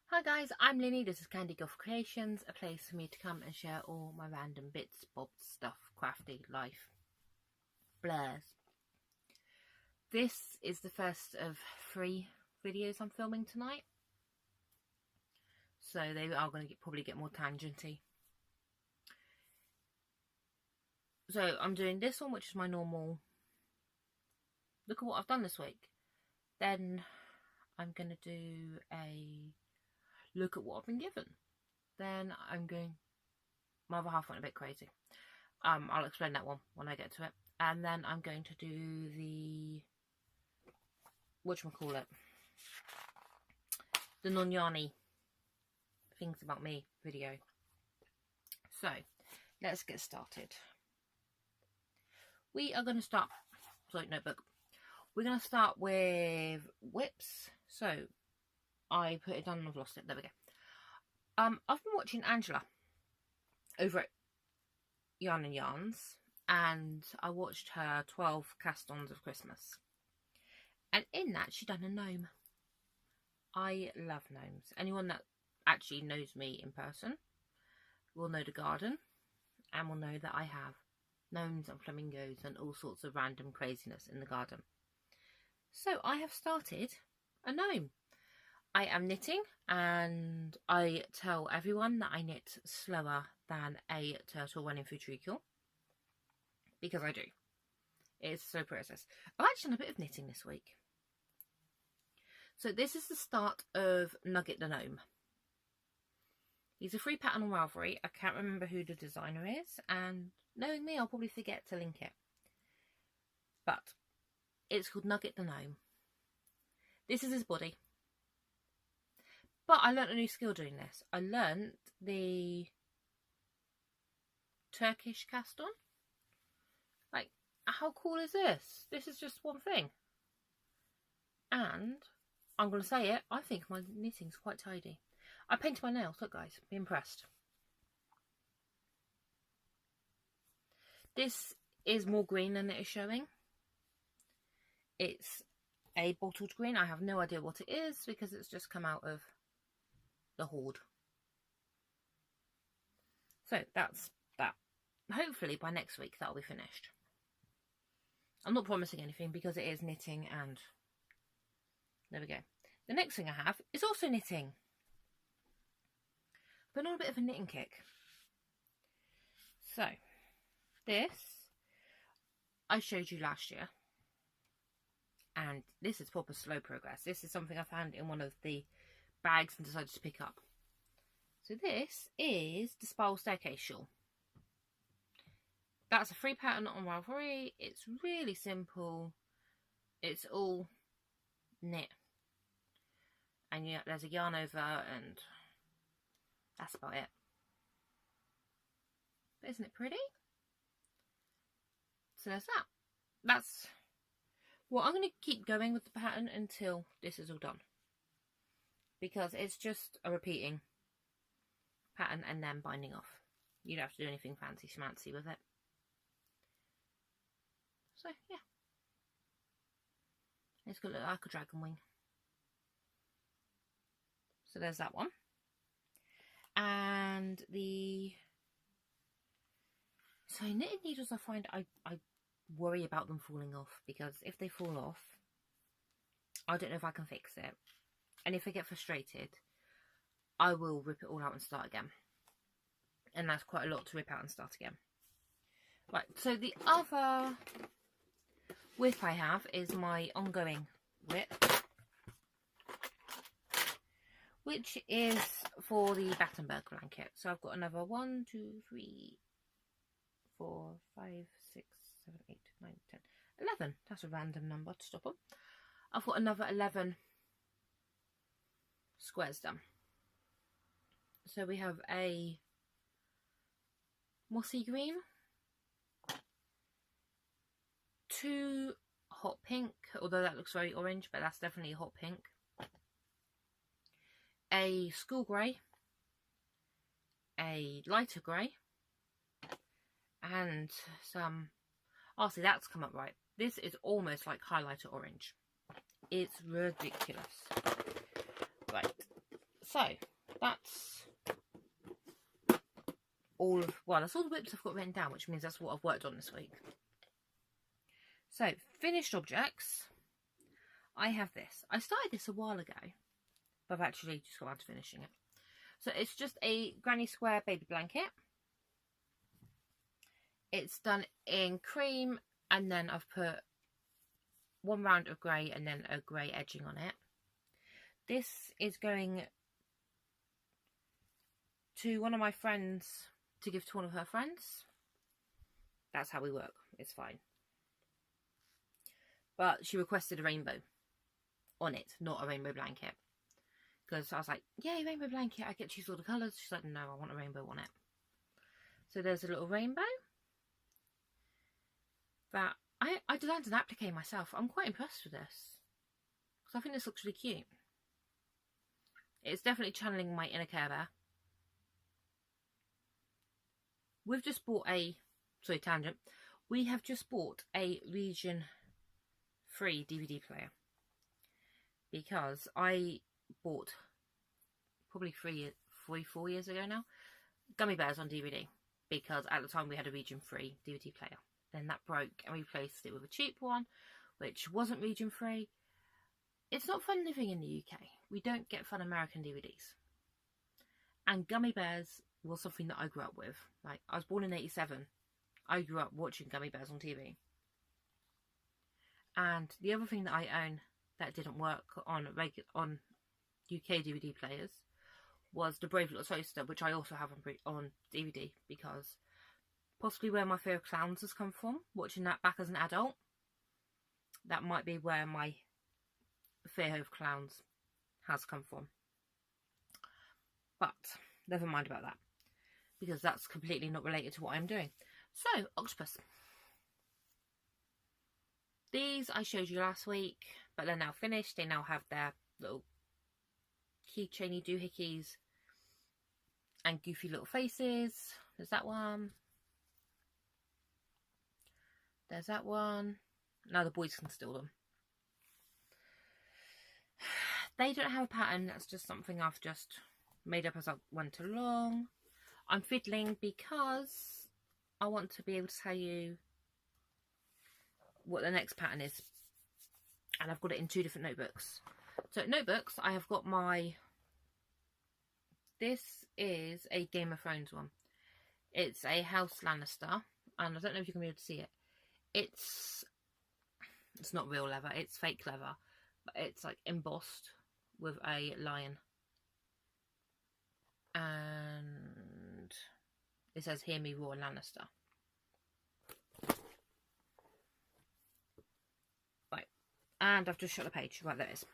Hi guys, I'm Linny, this is Candy Goth Creations, a place for me to come and share all my random bits, bobs, stuff, crafty, life, blurs. This is the first of 3 videos I'm filming tonight, so they are going to probably get more tangenty. So I'm doing this one, which is my normal, look at what I've done this week. Then I'm going to do a look at what I've been given. Then I'm going, my other half went a bit crazy. I'll explain that one when I get to it. And then I'm going to do the, whatchamacallit, the Nonyani things about me video. So, let's get started. We are going to start, sorry, notebook. We're going to start with whips. So, I put it down and I've lost it. There we go. I've been watching Angela over at Yarn and Yarns, and I watched her 12 cast-ons of Christmas. And in that, she done a gnome. I love gnomes. Anyone that actually knows me in person will know the garden and will know that I have gnomes and flamingos and all sorts of random craziness in the garden. So I have started a gnome. I am knitting, and I tell everyone that I knit slower than a turtle running through treacle, because I do. It's so process. I've actually done a bit of knitting this week. So this is the start of Nugget the Gnome. He's a free pattern on Ravelry. I can't remember who the designer is, and knowing me, I'll probably forget to link it. But it's called Nugget the Gnome. This is his body. But I learnt a new skill doing this. I learnt the Turkish cast on. Like, how cool is this? This is just one thing. And I'm going to say it, I think my knitting's quite tidy. I painted my nails. Look guys, be impressed. This is more green than it is showing. It's a bottled green. I have no idea what it is because it's just come out of the hoard. So that's that. Hopefully by next week that'll be finished. I'm not promising anything because it is knitting, and there we go. The next thing I have is also knitting. I've been on a bit of a knitting kick. So this I showed you last year, and this is proper slow progress. This is something I found in one of the bags and decided to pick up. So this is the Spiral Staircase shawl. That's a free pattern on Ravelry. It's really simple. It's all knit, and yeah, there's a yarn over, and that's about it. But isn't it pretty? So there's that. That's well, I'm going to keep going with the pattern until this is all done, because it's just a repeating pattern and then binding off. You don't have to do anything fancy schmancy with it. So yeah, it's going to look like a dragon wing. So there's that one. And the knitting needles, I find I worry about them falling off, because if they fall off, I don't know if I can fix it. And if I get frustrated, I will rip it all out and start again. And that's quite a lot to rip out and start again. Right, so the other whip I have is my ongoing whip, which is for the Battenberg blanket. So I've got another 1, 2, 3, 4, 5, 6, 7, 8, 9, 10, 11. That's a random number to stop on. I've got another 11 squares done. So we have a mossy green, 2 hot pink, although that looks very orange, but that's definitely a hot pink, a school grey, a lighter grey, and some, oh see, that's come up right. This is almost like highlighter orange. It's ridiculous. Right, So that's all of, well, that's all the whips I've got written down, which means that's what I've worked on this week. So, finished objects. I have this. I started this a while ago, but I've actually just got around to finishing it. So it's just a granny square baby blanket. It's done in cream, and then I've put one round of grey and then a grey edging on it. This is going to one of my friends to give to one of her friends. That's how we work. It's fine. But she requested a rainbow on it, not a rainbow blanket. Because I was like, yay, rainbow blanket, I get to choose all the colours. She's like, no, I want a rainbow on it. So there's a little rainbow. That I designed an applique myself. I'm quite impressed with this. Because I think this looks really cute. It's definitely channeling my inner Care Bear. We've just bought a, sorry, tangent. We have just bought a region free DVD player. Because I bought, probably 4 years ago now, Gummy Bears on DVD. Because at the time we had a region free DVD player. Then that broke and we replaced it with a cheap one, which wasn't region free. It's not fun living in the UK. We don't get fun American DVDs. And Gummy Bears was something that I grew up with. Like, I was born in 87. I grew up watching Gummy Bears on TV. And the other thing that I own that didn't work on UK DVD players was The Brave Little Toaster, which I also have on DVD, because possibly where my fear of clowns has come from, watching that back as an adult. That might be where my fear of clowns has come from. But never mind about that, because that's completely not related to what I'm doing. So, octopus. These I showed you last week, but they're now finished. They now have their little keychainy doohickeys and goofy little faces. There's that one. There's that one. Now the boys can steal them. They don't have a pattern. That's just something I've just made up as I went along. I'm fiddling because I want to be able to tell you what the next pattern is. And I've got it in 2 different notebooks. So notebooks, I have got my... This is a Game of Thrones one. It's a House Lannister. And I don't know if you can be able to see it. It's not real leather. It's fake leather. But it's like embossed with a lion. And it says, "Hear me roar, Lannister." Right. And I've just shut the page. Right, there it is.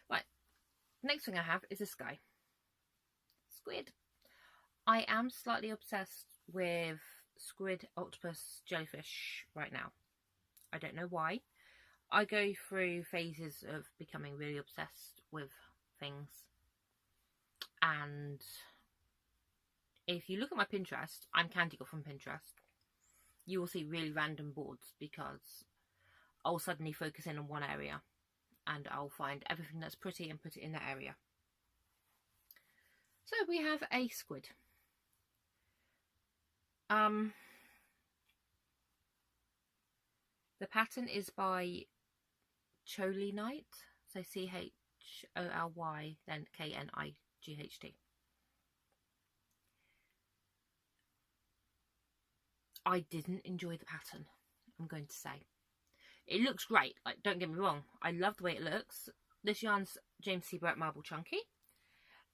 Right. Next thing I have is this guy. Squid. I am slightly obsessed with squid, octopus, jellyfish right now. I don't know why. I go through phases of becoming really obsessed with things. And if you look at my Pinterest, I'm Candy Girl from Pinterest. You will see really random boards because I'll suddenly focus in on one area and I'll find everything that's pretty and put it in that area. So we have a squid. The pattern is by Choly Knight, so CHOLY, then KNIGHT. I didn't enjoy the pattern, I'm going to say. It looks great, like, don't get me wrong, I love the way it looks. This yarn's James C. Brett Marble Chunky,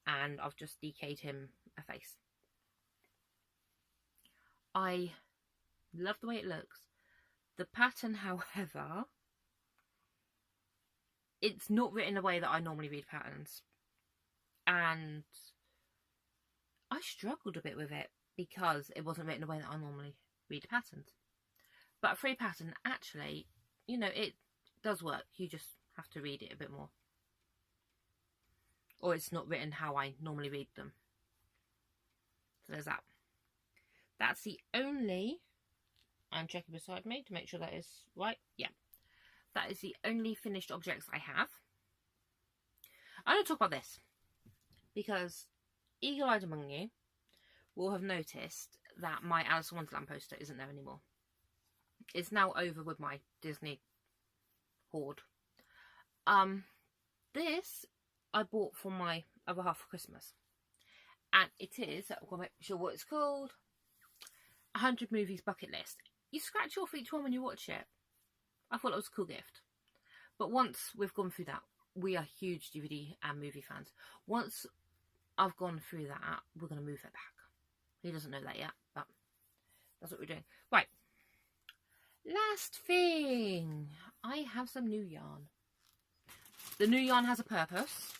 and I've just DK'd him a face. I love the way it looks. The pattern, however, it's not written the way that I normally read patterns. And I struggled a bit with it because it wasn't written the way that I normally read patterns. But a free pattern, actually, you know, it does work. You just have to read it a bit more. Or it's not written how I normally read them. So there's that. That's the only... I'm checking beside me to make sure that is right. Yeah. That is the only finished objects I have. I'm going to talk about this because eagle-eyed among you will have noticed that my Alice in Wonderland poster isn't there anymore. It's now over with my Disney hoard. This I bought for my other half for Christmas. And it is, I'm not sure what it's called, 100 Movies Bucket List. You scratch off each one when you watch it. I thought it was a cool gift. But once we've gone through that, we are huge DVD and movie fans. Once I've gone through that, we're going to move it back. He doesn't know that yet, but that's what we're doing. Right. Last thing. I have some new yarn. The new yarn has a purpose.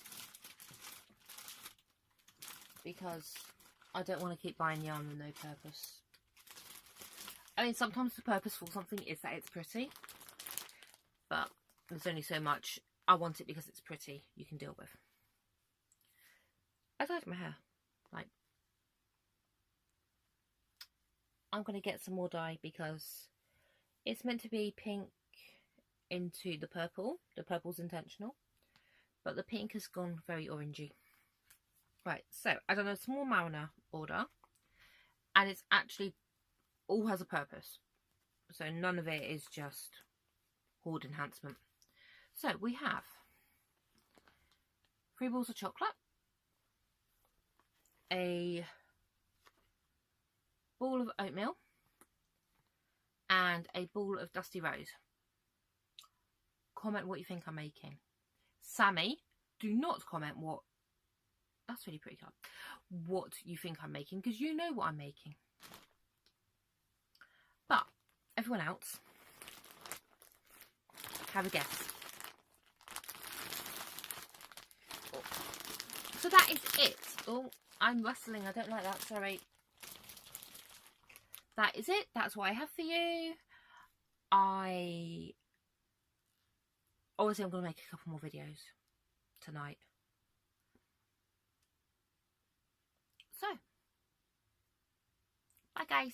Because I don't want to keep buying yarn with no purpose. I mean, sometimes the purpose for something is that it's pretty. But there's only so much I want it because it's pretty you can deal with. I dyed my hair. Like, I'm going to get some more dye because it's meant to be pink into the purple. The purple's intentional. But the pink has gone very orangey. Right, so I done a small Mariner order. And it's actually all has a purpose. So none of it is just hoard enhancement. So we have 3 balls of chocolate, a ball of oatmeal, and a ball of Dusty Rose. Comment what you think I'm making. Sammy, do not comment what... That's really pretty card. What you think I'm making, because you know what I'm making. But everyone else, have a guess. So that is it. Oh, I'm rustling. I don't like that. Sorry. That is it. That's what I have for you. Obviously, I'm going to make a couple more videos tonight. So, bye guys.